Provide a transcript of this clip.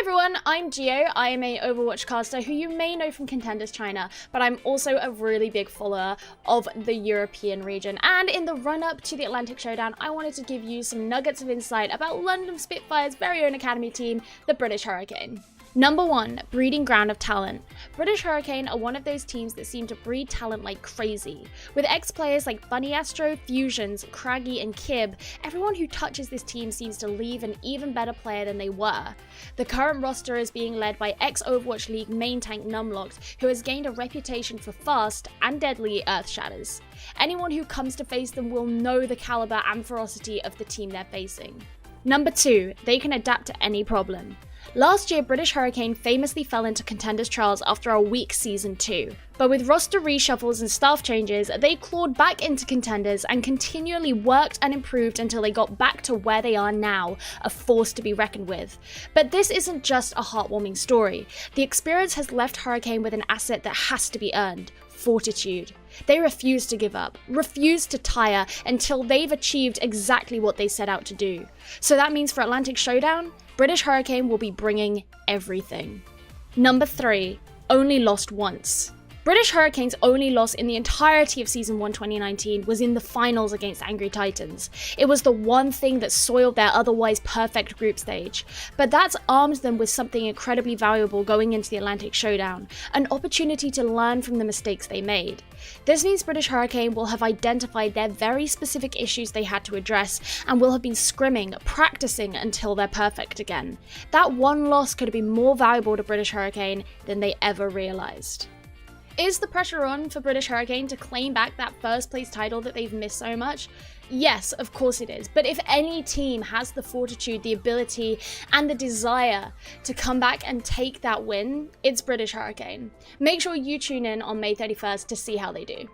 everyone, I'm Gio. I am a Overwatch caster who you may know from Contenders China, but I'm also a really big follower of the European region. And in the run-up to the Atlantic Showdown, I wanted to give you some nuggets of insight about London Spitfire's very own academy team, the British Hurricane. Number 1, breeding ground of talent. British Hurricane are one of those teams that seem to breed talent like crazy. With ex-players like Bunny Astro, Fusions, Craggy and Kib, everyone who touches this team seems to leave an even better player than they were. The current roster is being led by ex-Overwatch League main tank Numlocked, who has gained a reputation for fast and deadly Earth Shatters. Anyone who comes to face them will know the caliber and ferocity of the team they're facing. Number 2, they can adapt to any problem. Last year, British Hurricane famously fell into Contenders trials after a weak Season 2. But with roster reshuffles and staff changes, they clawed back into Contenders and continually worked and improved until they got back to where they are now, a force to be reckoned with. But this isn't just a heartwarming story. The experience has left Hurricane with an asset that has to be earned: fortitude. They refuse to give up, refuse to tire until they've achieved exactly what they set out to do. So that means for Atlantic Showdown, British Hurricane will be bringing everything. Number 3, only lost once. British Hurricane's only loss in the entirety of Season 1 2019 was in the finals against Angry Titans. It was the one thing that soiled their otherwise perfect group stage. But that's armed them with something incredibly valuable going into the Atlantic Showdown, an opportunity to learn from the mistakes they made. This means British Hurricane will have identified their very specific issues they had to address and will have been scrimming, practicing until they're perfect again. That one loss could have been more valuable to British Hurricane than they ever realised. Is the pressure on for British Hurricane to claim back that first place title that they've missed so much? Yes, of course it is. But if any team has the fortitude, the ability, and the desire to come back and take that win, it's British Hurricane. Make sure you tune in on May 31st to see how they do.